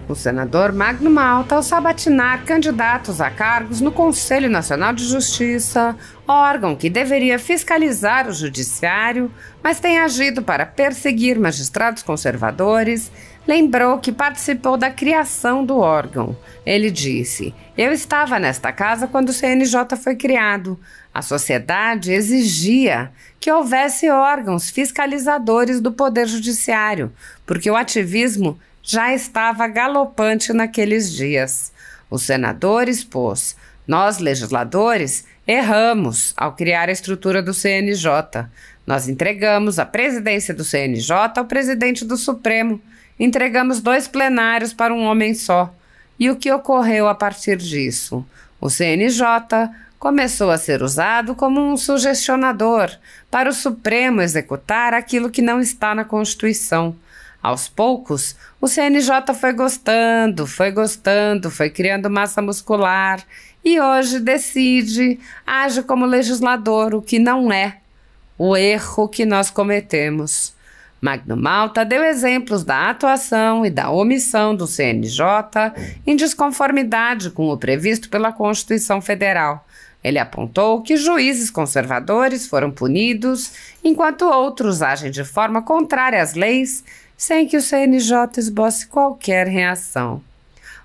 O senador Magno Malta, ao sabatinar candidatos a cargos no Conselho Nacional de Justiça, órgão que deveria fiscalizar o judiciário, mas tem agido para perseguir magistrados conservadores, lembrou que participou da criação do órgão. Ele disse: "Eu estava nesta casa quando o CNJ foi criado. A sociedade exigia que houvesse órgãos fiscalizadores do Poder Judiciário, porque o ativismo já estava galopante naqueles dias." O senador expôs: "Nós, legisladores, erramos ao criar a estrutura do CNJ. Nós entregamos a presidência do CNJ ao presidente do Supremo. Entregamos 2 plenários para um homem só. E o que ocorreu a partir disso? O CNJ começou a ser usado como um sugestionador para o Supremo executar aquilo que não está na Constituição. Aos poucos, o CNJ foi gostando, foi criando massa muscular e hoje decide, age como legislador, o que não é o erro que nós cometemos." Magno Malta deu exemplos da atuação e da omissão do CNJ em desconformidade com o previsto pela Constituição Federal. Ele apontou que juízes conservadores foram punidos, enquanto outros agem de forma contrária às leis, sem que o CNJ esboce qualquer reação.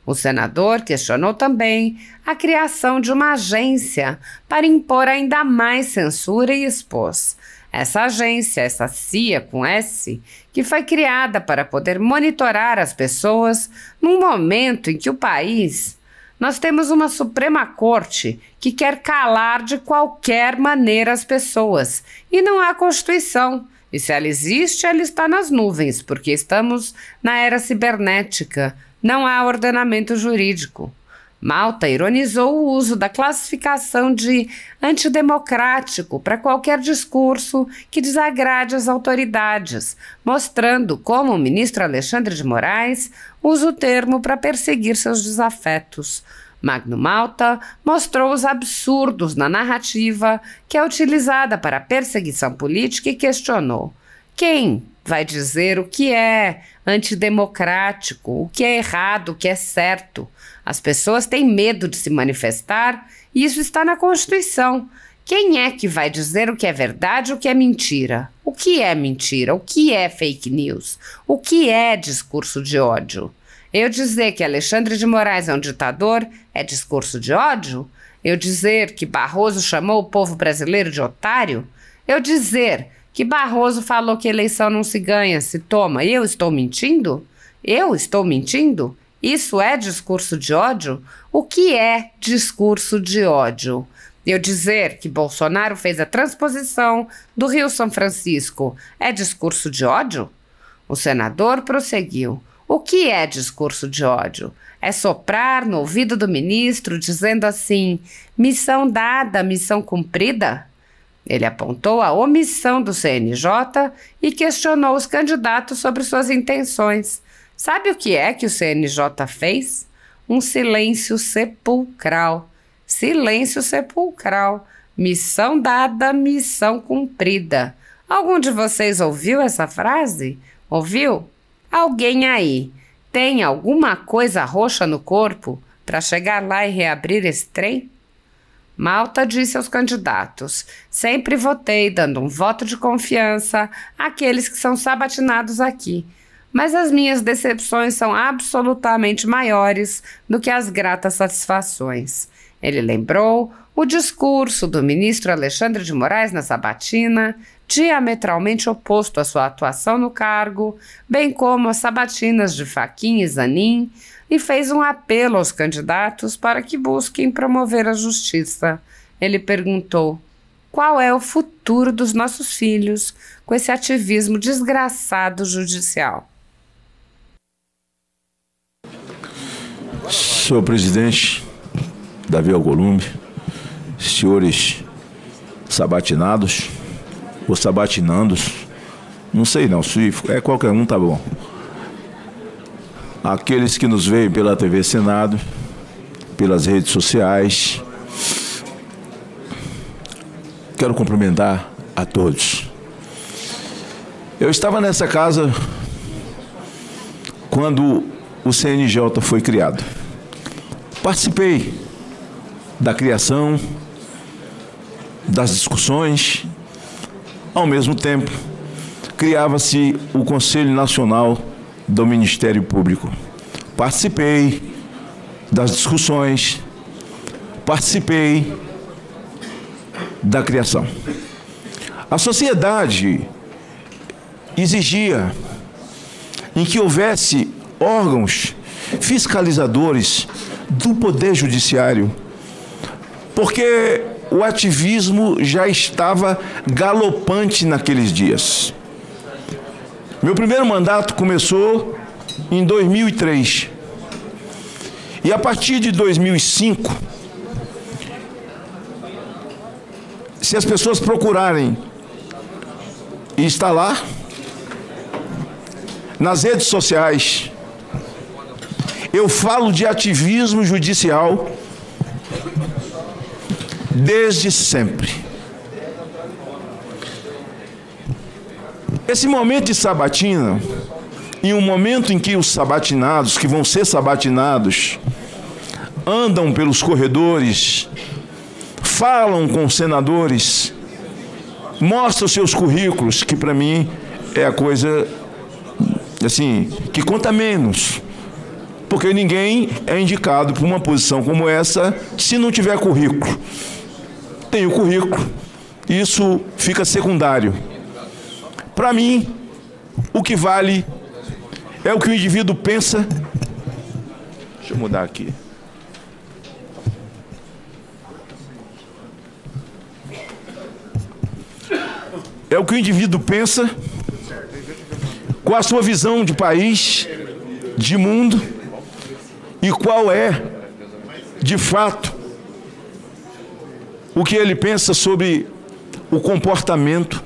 O senador questionou também a criação de uma agência para impor ainda mais censura e expôs: "Essa agência, essa CIA com S, que foi criada para poder monitorar as pessoas num momento em que o país... Nós temos uma Suprema Corte que quer calar de qualquer maneira as pessoas, e não há Constituição. E se ela existe, ela está nas nuvens, porque estamos na era cibernética. Não há ordenamento jurídico." Malta ironizou o uso da classificação de antidemocrático para qualquer discurso que desagrade as autoridades, mostrando como o ministro Alexandre de Moraes usa o termo para perseguir seus desafetos. Magno Malta mostrou os absurdos na narrativa que é utilizada para a perseguição política e questionou: quem vai dizer o que é antidemocrático, o que é errado, o que é certo? As pessoas têm medo de se manifestar e isso está na Constituição. Quem é que vai dizer o que é verdade e o que é mentira? O que é mentira? O que é fake news? O que é discurso de ódio? Eu dizer que Alexandre de Moraes é um ditador é discurso de ódio? Eu dizer que Barroso chamou o povo brasileiro de otário? Eu dizer que Barroso falou que eleição não se ganha, se toma, e eu estou mentindo? Eu estou mentindo? Isso é discurso de ódio? O que é discurso de ódio? Eu dizer que Bolsonaro fez a transposição do Rio São Francisco é discurso de ódio? O senador prosseguiu: o que é discurso de ódio? É soprar no ouvido do ministro dizendo assim: missão dada, missão cumprida? Ele apontou a omissão do CNJ e questionou os candidatos sobre suas intenções. Sabe o que é que o CNJ fez? Um silêncio sepulcral. Silêncio sepulcral. Missão dada, missão cumprida. Algum de vocês ouviu essa frase? Ouviu? Alguém aí tem alguma coisa roxa no corpo para chegar lá e reabrir esse trem? Malta disse aos candidatos: sempre votei dando um voto de confiança àqueles que são sabatinados aqui, mas as minhas decepções são absolutamente maiores do que as gratas satisfações. Ele lembrou o discurso do ministro Alexandre de Moraes na sabatina, diametralmente oposto à sua atuação no cargo, bem como as sabatinas de Fachin e Zanin, e fez um apelo aos candidatos para que busquem promover a justiça. Ele perguntou: qual é o futuro dos nossos filhos com esse ativismo desgraçado judicial? Senhor presidente Davi Alcolumbre, senhores sabatinados ou sabatinandos, não sei não, se é qualquer um tá bom. Aqueles que nos veem pela TV Senado, pelas redes sociais, quero cumprimentar a todos. Eu estava nessa casa quando o CNJ foi criado. Participei da criação, das discussões. Ao mesmo tempo, criava-se o Conselho Nacional do Ministério Público. Participei das discussões, participei da criação. A sociedade exigia em que houvesse órgãos fiscalizadores do Poder Judiciário, porque o ativismo já estava galopante naqueles dias. Meu primeiro mandato começou em 2003. E a partir de 2005, se as pessoas procurarem, e está lá, nas redes sociais, eu falo de ativismo judicial desde sempre. Esse momento de sabatina, em um momento em que os sabatinados, que vão ser sabatinados, andam pelos corredores, falam com os senadores, mostram seus currículos, que para mim é a coisa assim, que conta menos, porque ninguém é indicado para uma posição como essa se não tiver currículo. Tem o currículo, isso fica secundário. Para mim, o que vale é o que o indivíduo pensa. Deixa eu mudar aqui. É o que o indivíduo pensa, qual a sua visão de país, de mundo, e qual é, de fato, o que ele pensa sobre o comportamento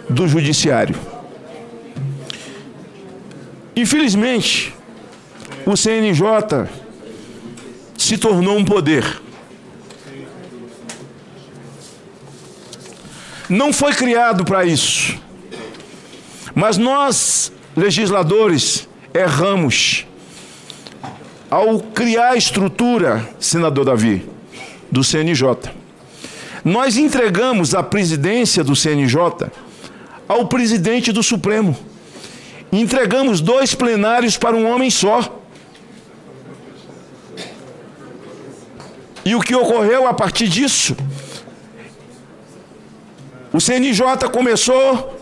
do judiciário. Infelizmente, o CNJ se tornou um poder. Não foi criado para isso. Mas nós, legisladores, erramos ao criar a estrutura, senador Davi, do CNJ. Nós entregamos a presidência do CNJ ao presidente do Supremo. Entregamos 2 plenários para um homem só. E o que ocorreu a partir disso? O CNJ começou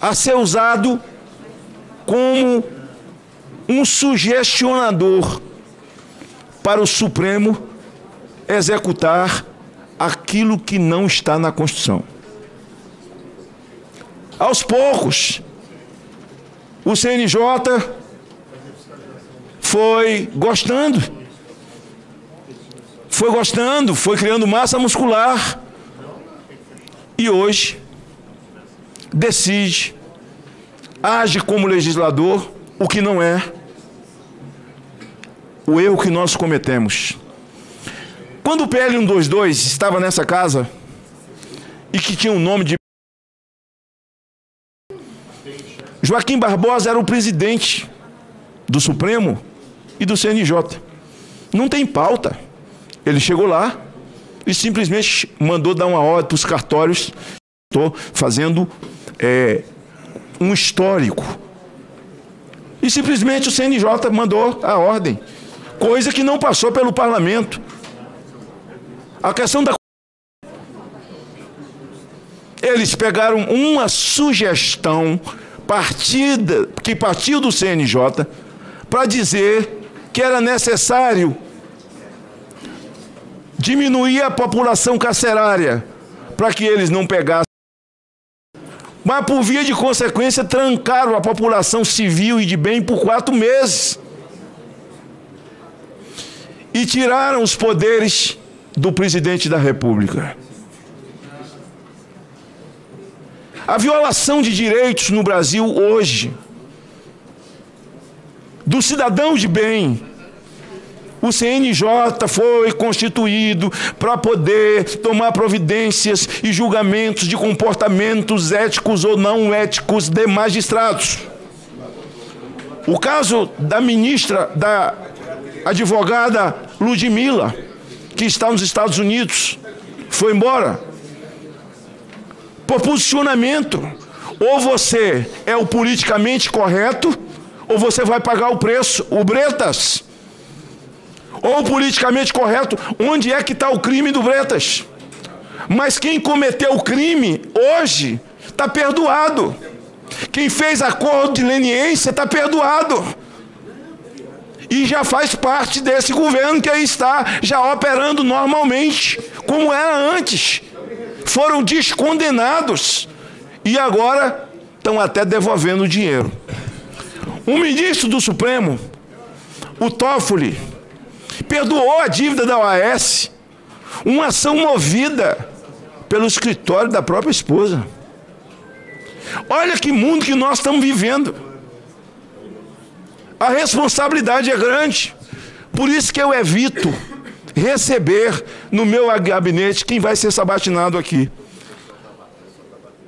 a ser usado como um sugestionador para o Supremo executar aquilo que não está na Constituição. Aos poucos, o CNJ foi gostando, foi criando massa muscular e hoje decide, age como legislador, o que não é o erro que nós cometemos. Quando o PL 122 estava nessa casa e que tinha o nome de Joaquim Barbosa, era o presidente do Supremo e do CNJ. Não tem pauta. Ele chegou lá e simplesmente mandou dar uma ordem para os cartórios. Estou fazendo um histórico. E simplesmente o CNJ mandou a ordem, coisa que não passou pelo parlamento. A questão da... Eles pegaram uma sugestão que partiu do CNJ para dizer que era necessário diminuir a população carcerária para que eles não pegassem. Mas, por via de consequência, trancaram a população civil e de bem por 4 meses. E tiraram os poderes do presidente da República. A violação de direitos no Brasil hoje, do cidadão de bem, o CNJ foi constituído para poder tomar providências e julgamentos de comportamentos éticos ou não éticos de magistrados. O caso da ministra, da advogada Ludmilla, que está nos Estados Unidos, foi embora. Por posicionamento. Ou você é o politicamente correto, ou você vai pagar o preço. O Bretas. Ou o politicamente correto, onde é que está o crime do Bretas? Mas quem cometeu o crime hoje está perdoado. Quem fez acordo de leniência está perdoado. E já faz parte desse governo que aí está, já operando normalmente, como era antes. Foram descondenados e agora estão até devolvendo o dinheiro. Um ministro do Supremo, o Toffoli, perdoou a dívida da OAS, uma ação movida pelo escritório da própria esposa. Olha que mundo que nós estamos vivendo. A responsabilidade é grande. Por isso que eu evito receber no meu gabinete quem vai ser sabatinado aqui.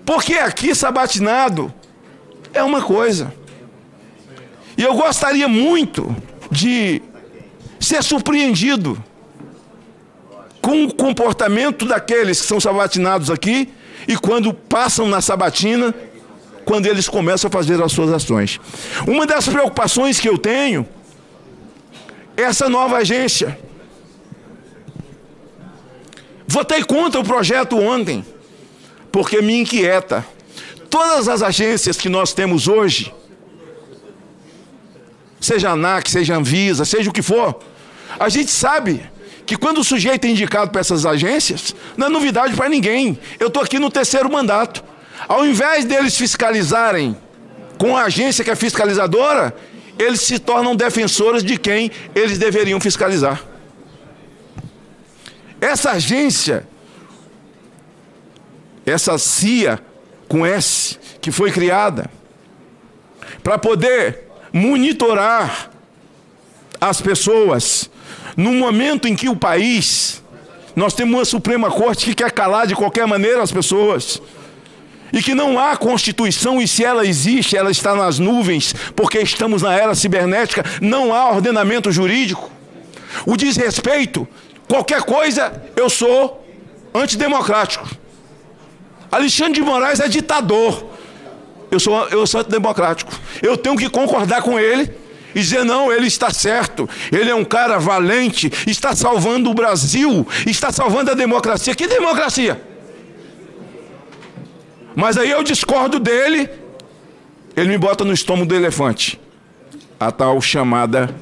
Porque aqui sabatinado é uma coisa. E eu gostaria muito de ser surpreendido com o comportamento daqueles que são sabatinados aqui e quando passam na sabatina, quando eles começam a fazer as suas ações. Uma das preocupações que eu tenho é essa nova agência. Votei contra o projeto ontem, porque me inquieta. Todas as agências que nós temos hoje, seja a ANAC, seja a Anvisa, seja o que for, a gente sabe que quando o sujeito é indicado para essas agências, não é novidade para ninguém. Eu estou aqui no 3º mandato. Ao invés deles fiscalizarem com a agência que é fiscalizadora, eles se tornam defensores de quem eles deveriam fiscalizar. Essa agência, essa CIA com S, que foi criada para poder monitorar as pessoas no momento em que o país, nós temos uma Suprema Corte que quer calar de qualquer maneira as pessoas, e que não há Constituição, e se ela existe, ela está nas nuvens, porque estamos na era cibernética, não há ordenamento jurídico. O desrespeito, qualquer coisa, eu sou antidemocrático. Alexandre de Moraes é ditador. Eu sou antidemocrático. Eu tenho que concordar com ele e dizer, não, ele está certo, ele é um cara valente, está salvando o Brasil, está salvando a democracia. Que democracia? Mas aí eu discordo dele, ele me bota no estômago do elefante. A tal chamada,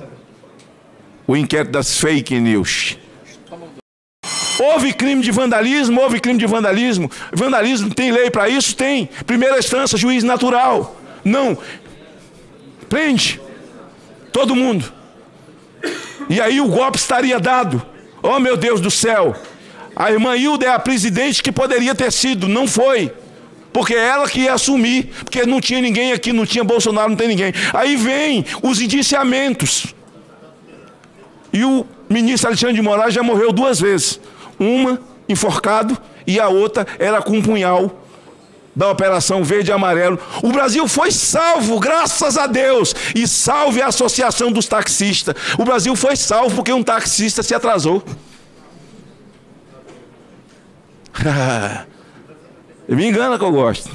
o inquérito das fake news. Houve crime de vandalismo, houve crime de vandalismo. Vandalismo, tem lei para isso? Tem. Primeira instância, juiz natural. Não. Prende todo mundo. E aí o golpe estaria dado. Oh, meu Deus do céu. A irmã Hilda é a presidente que poderia ter sido, não foi. Porque é ela que ia assumir, porque não tinha ninguém aqui, não tinha Bolsonaro, não tem ninguém. Aí vem os indiciamentos. E o ministro Alexandre de Moraes já morreu 2 vezes. Uma enforcado e a outra era com um punhal da Operação Verde e Amarelo. O Brasil foi salvo, graças a Deus. E salve a Associação dos Taxistas. O Brasil foi salvo porque um taxista se atrasou. Me engana que eu gosto.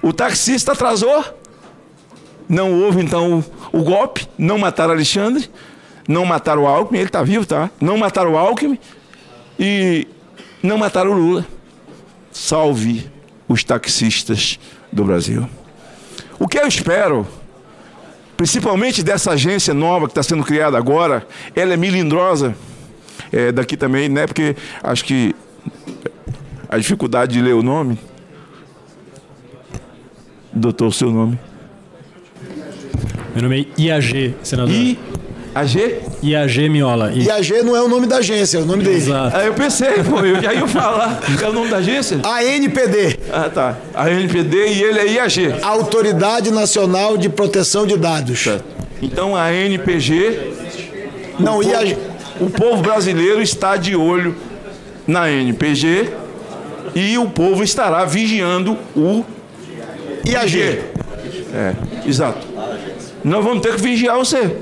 O taxista atrasou. Não houve então o golpe. Não mataram Alexandre. Não mataram o Alckmin. Ele está vivo, tá? Não mataram o Alckmin. E não mataram o Lula. Salve os taxistas do Brasil. O que eu espero, principalmente dessa agência nova que está sendo criada agora, ela é melindrosa. Daqui também, né? Porque acho que a dificuldade de ler o nome. Doutor, o seu nome? Meu nome é IAG, senador. IAG? IAG Miola. IAG não é o nome da agência, é o nome dele. Exato. Eu pensei, pô, eu já ia falar. É o nome da agência? ANPD. Ah, tá. ANPD e ele é IAG. Autoridade Nacional de Proteção de Dados. Tá. Então a ANPG... Não, IAG... O povo brasileiro está de olho na ANPG e o povo estará vigiando o IAG. Exato. Nós vamos ter que vigiar você.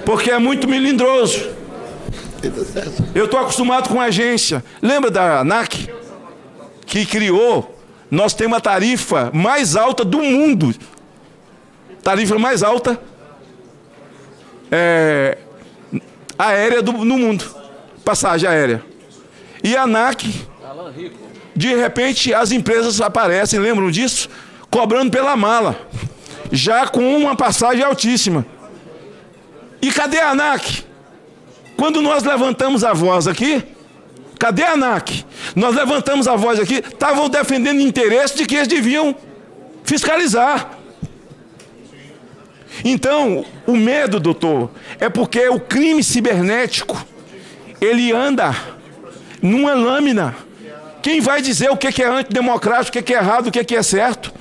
Porque é muito melindroso. Eu estou acostumado com a agência. Lembra da ANAC? Que criou, nós temos a tarifa mais alta do mundo. Tarifa mais alta aérea no mundo. Passagem aérea. E a ANAC, de repente, as empresas aparecem, lembram disso? Cobrando pela mala. Já com uma passagem altíssima. E cadê a ANAC? Quando nós levantamos a voz aqui, cadê a ANAC? Nós levantamos a voz aqui, estavam defendendo o interesse de que eles deviam fiscalizar. Então, o medo, doutor, é porque o crime cibernético, ele anda numa lâmina. Quem vai dizer o que é antidemocrático, o que é errado, o que é certo?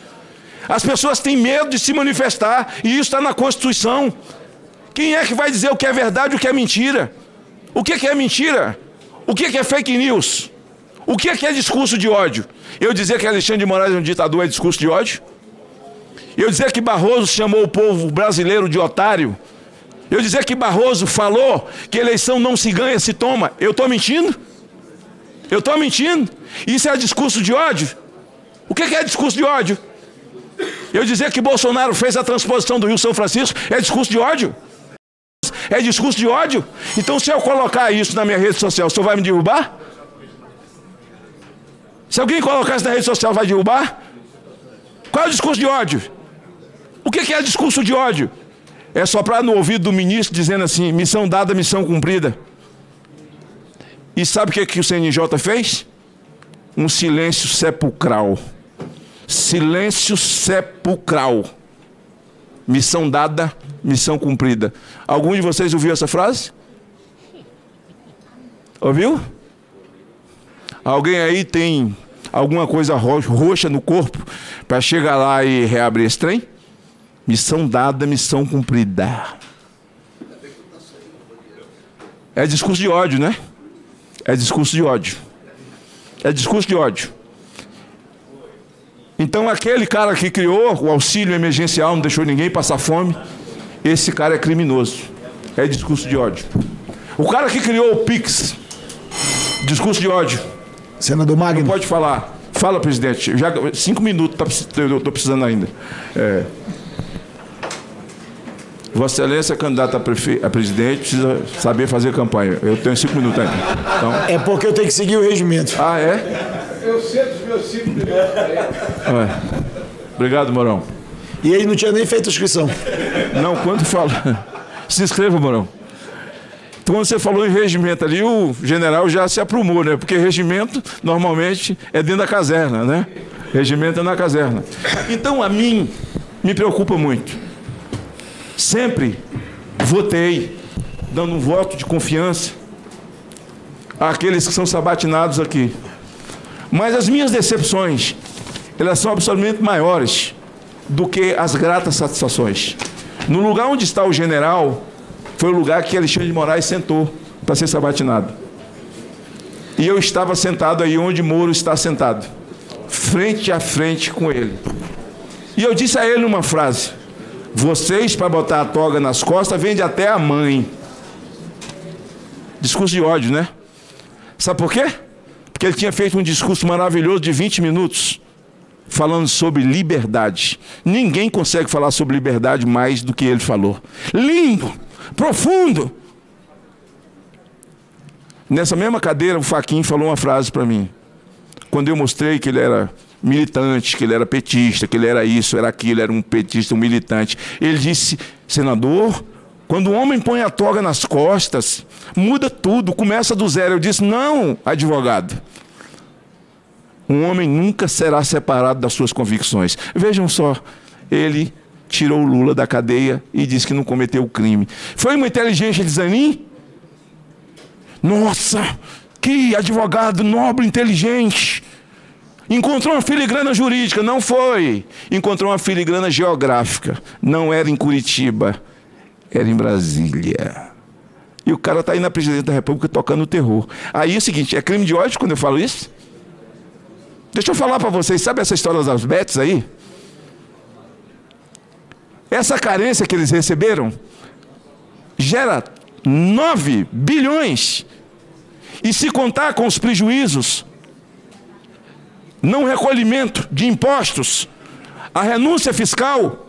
As pessoas têm medo de se manifestar, e isso está na Constituição. Quem é que vai dizer o que é verdade e o que é mentira? O que é mentira? O que é fake news? O que é discurso de ódio? Eu dizer que Alexandre de Moraes é um ditador é discurso de ódio? Eu dizer que Barroso chamou o povo brasileiro de otário? Eu dizer que Barroso falou que eleição não se ganha, se toma? Eu estou mentindo? Eu estou mentindo? Isso é discurso de ódio? O que é discurso de ódio? Eu dizer que Bolsonaro fez a transposição do Rio São Francisco é discurso de ódio? É discurso de ódio? Então, se eu colocar isso na minha rede social, o senhor vai me derrubar? Se alguém colocar isso na rede social, vai derrubar? Qual é o discurso de ódio? O que é discurso de ódio? É soprar no ouvido do ministro dizendo assim, missão dada, missão cumprida. E sabe o que o CNJ fez? Um silêncio sepulcral. Silêncio sepulcral. Missão dada, missão cumprida. Algum de vocês ouviu essa frase? Ouviu? Alguém aí tem alguma coisa roxa no corpo para chegar lá e reabrir esse trem? Missão dada, missão cumprida. É discurso de ódio, né? É discurso de ódio. É discurso de ódio. Então aquele cara que criou o auxílio emergencial, não deixou ninguém passar fome, esse cara é criminoso. É discurso de ódio. O cara que criou o Pix, discurso de ódio. Senador Magno. Não pode falar. Fala, presidente. Já 5 minutos, eu estou precisando ainda. Vossa Excelência, candidato a presidente, precisa saber fazer campanha. Eu tenho 5 minutos ainda. Então... É porque eu tenho que seguir o regimento. Ah, é? Eu sei dos meus 5 minutos. Obrigado, Mourão. E ele não tinha nem feito a inscrição. Não, quando fala... Se inscreva, Mourão. Então, quando você falou em regimento ali, o general já se aprumou, né? Porque regimento, normalmente, é dentro da caserna, né? Regimento é na caserna. Então, a mim, me preocupa muito. Sempre votei, dando um voto de confiança àqueles que são sabatinados aqui. Mas as minhas decepções, elas são absolutamente maiores do que as gratas satisfações. No lugar onde está o general, foi o lugar que Alexandre de Moraes sentou para ser sabatinado. E eu estava sentado aí onde Moro está sentado, frente a frente com ele. E eu disse a ele uma frase: vocês, para botar a toga nas costas, vende até a mãe. Discurso de ódio, né? Sabe por quê? Porque ele tinha feito um discurso maravilhoso de 20 minutos, falando sobre liberdade. Ninguém consegue falar sobre liberdade mais do que ele falou. Lindo, profundo. Nessa mesma cadeira, o Fachin falou uma frase para mim. Quando eu mostrei que ele era militante, que ele era petista, que ele era isso, era aquilo, era um petista, um militante. Ele disse: senador, quando o homem põe a toga nas costas, muda tudo, começa do zero. Eu disse: não, advogado. Um homem nunca será separado das suas convicções. Vejam só, ele tirou o Lula da cadeia e disse que não cometeu o crime. Foi uma inteligência de Zanin? Nossa, que advogado nobre, inteligente. Encontrou uma filigrana jurídica. Não foi. Encontrou uma filigrana geográfica. Não era em Curitiba, era em Brasília. E o cara está aí na presidência da República tocando o terror. Aí é o seguinte, é crime de ódio quando eu falo isso? Deixa eu falar para vocês, sabe essa história das bets aí? essa carência que eles receberam gera 9 bilhões. E se contar com os prejuízos, não recolhimento de impostos, a renúncia fiscal,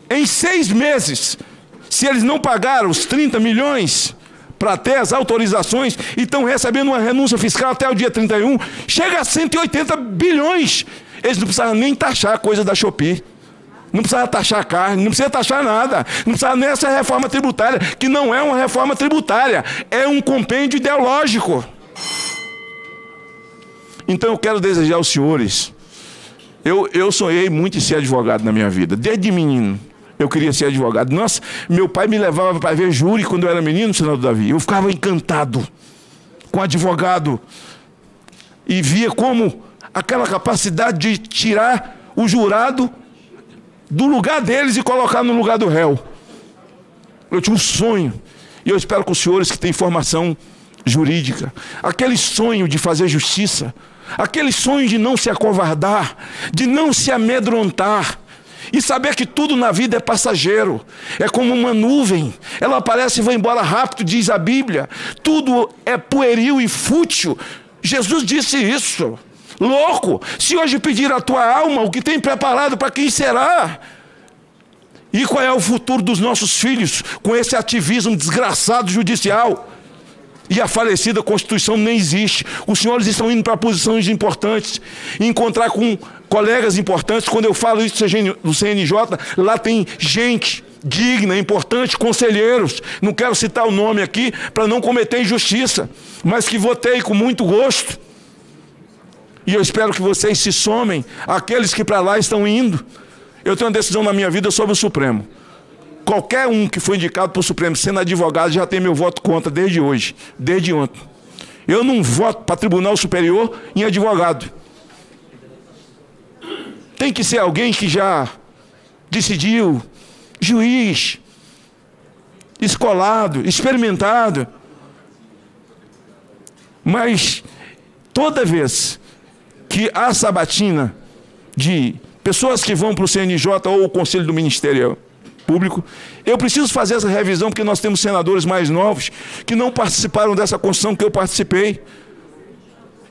em 6 meses, se eles não pagaram os 30 milhões para ter as autorizações e estão recebendo uma renúncia fiscal até o dia 31, chega a 180 bilhões. Eles não precisavam nem taxar a coisa da Shopee. Não precisava taxar carne, não precisa taxar nada. Não precisava nem essa reforma tributária, que não é uma reforma tributária, é um compêndio ideológico. Então eu quero desejar aos senhores, eu sonhei muito em ser advogado na minha vida, desde menino. Eu queria ser advogado. Nossa, meu pai me levava para ver júri quando eu era menino, senador Davi. Eu ficava encantado com advogado e via como aquela capacidade de tirar o jurado do lugar deles e colocar no lugar do réu. Eu tinha um sonho, e eu espero que os senhores que têm formação jurídica, aquele sonho de fazer justiça, aquele sonho de não se acovardar, de não se amedrontar, e saber que tudo na vida é passageiro, é como uma nuvem, ela aparece e vai embora rápido, diz a Bíblia, tudo é pueril e fútil. Jesus disse isso. Louco, se hoje pedir a tua alma, o que tem preparado para quem será? E qual é o futuro dos nossos filhos com esse ativismo desgraçado judicial? E a falecida Constituição nem existe. Os senhores estão indo para posições importantes, encontrar com colegas importantes. Quando eu falo isso do CNJ, lá tem gente digna, importante, conselheiros. Não quero citar o nome aqui para não cometer injustiça, mas que votei com muito gosto. E eu espero que vocês se somem àqueles que para lá estão indo. Eu tenho uma decisão na minha vida sobre o Supremo. Qualquer um que foi indicado para o Supremo, sendo advogado, já tem meu voto contra desde hoje, desde ontem. Eu não voto para Tribunal Superior em advogado. Tem que ser alguém que já decidiu, juiz, escolado, experimentado. Mas toda vez que há sabatina de pessoas que vão para o CNJ ou o Conselho do Ministério Público, eu preciso fazer essa revisão porque nós temos senadores mais novos que não participaram dessa construção que eu participei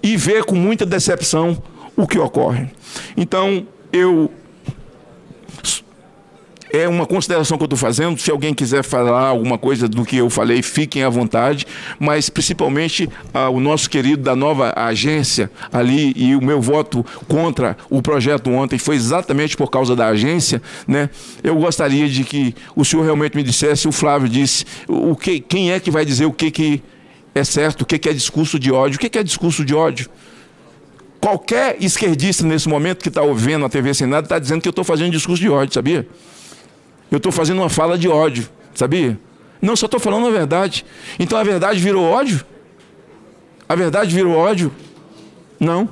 e ver com muita decepção o que ocorre. Então, é uma consideração que eu estou fazendo. Se alguém quiser falar alguma coisa do que eu falei, fiquem à vontade, mas principalmente o nosso querido da nova agência ali, e o meu voto contra o projeto ontem foi exatamente por causa da agência, né? Eu gostaria de que o senhor realmente me dissesse, o Flávio disse, quem é que vai dizer o que é certo, o que é discurso de ódio, o que é discurso de ódio? Qualquer esquerdista nesse momento que está ouvindo a TV Senado está dizendo que eu estou fazendo discurso de ódio, sabia? Eu estou fazendo uma fala de ódio, sabia? Não, só estou falando a verdade. Então a verdade virou ódio? A verdade virou ódio? Não,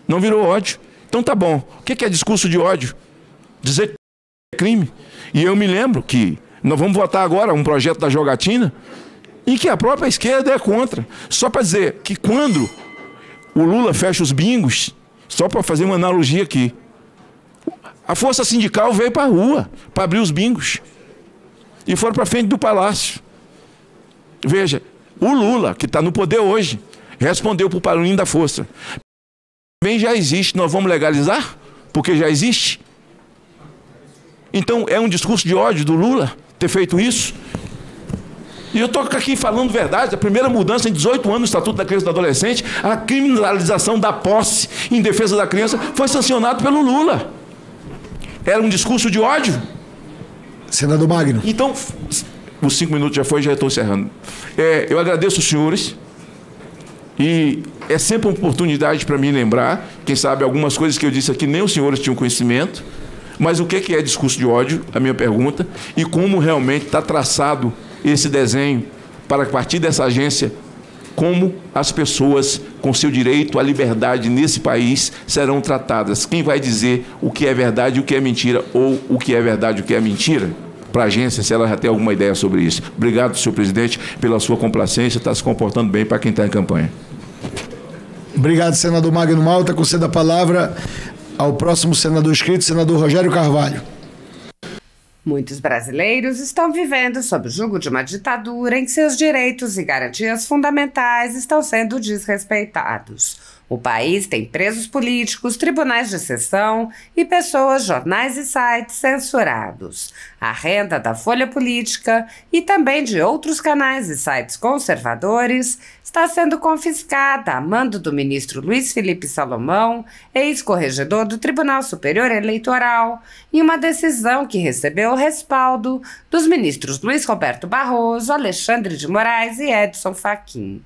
não virou ódio. Então tá bom. O que é discurso de ódio? Dizer que é crime. E eu me lembro que nós vamos votar agora um projeto da jogatina em que a própria esquerda é contra. Só para dizer que quando o Lula fecha os bingos, só para fazer uma analogia aqui, a força sindical veio para a rua para abrir os bingos e foram para frente do palácio. Veja, o Lula, que está no poder hoje, respondeu para o barulhinho da força. Também já existe, nós vamos legalizar? Porque já existe. Então é um discurso de ódio do Lula ter feito isso. E eu estou aqui falando verdade, a primeira mudança em 18 anos no Estatuto da Criança e do Adolescente, a criminalização da posse em defesa da criança foi sancionado pelo Lula. Era um discurso de ódio? Senador Magno. Então, os 5 minutos já foi, já estou encerrando. Eu agradeço os senhores e é sempre uma oportunidade para mim lembrar, quem sabe algumas coisas que eu disse aqui nem os senhores tinham conhecimento, mas o que é discurso de ódio, a minha pergunta, e como realmente está traçado esse desenho para que a partir dessa agência, como as pessoas com seu direito à liberdade nesse país serão tratadas. Quem vai dizer o que é verdade e o que é mentira, ou o que é verdade e o que é mentira? Para a agência, se ela já tem alguma ideia sobre isso. Obrigado, senhor presidente, pela sua complacência, está se comportando bem para quem está em campanha. Obrigado, senador Magno Malta. Concedo a palavra ao próximo senador inscrito, senador Rogério Carvalho. Muitos brasileiros estão vivendo sob o jugo de uma ditadura em que seus direitos e garantias fundamentais estão sendo desrespeitados. O país tem presos políticos, tribunais de exceção e pessoas, jornais e sites censurados. A renda da Folha Política e também de outros canais e sites conservadores está sendo confiscada a mando do ministro Luiz Felipe Salomão, ex-corregedor do Tribunal Superior Eleitoral, em uma decisão que recebeu o respaldo dos ministros Luiz Roberto Barroso, Alexandre de Moraes e Edson Fachin.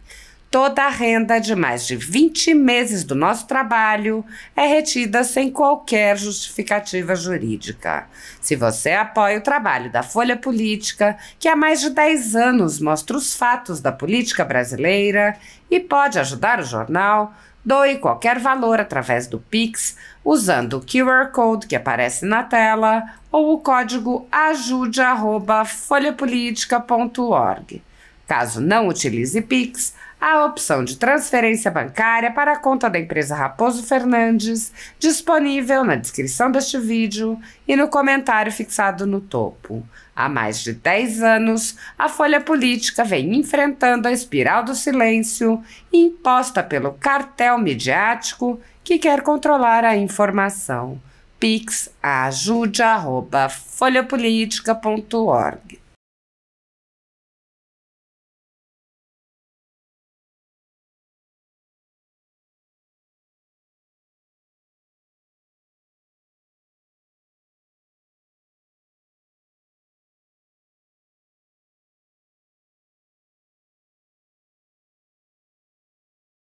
Toda a renda de mais de 20 meses do nosso trabalho é retida sem qualquer justificativa jurídica. Se você apoia o trabalho da Folha Política, que há mais de 10 anos mostra os fatos da política brasileira e pode ajudar o jornal, doe qualquer valor através do Pix, usando o QR Code que aparece na tela ou o código ajude@folhapolitica.org. Caso não utilize Pix, há a opção de transferência bancária para a conta da empresa Raposo Fernandes, disponível na descrição deste vídeo e no comentário fixado no topo. Há mais de 10 anos, a Folha Política vem enfrentando a espiral do silêncio imposta pelo cartel midiático que quer controlar a informação. Pix ajude@folhapolitica.org.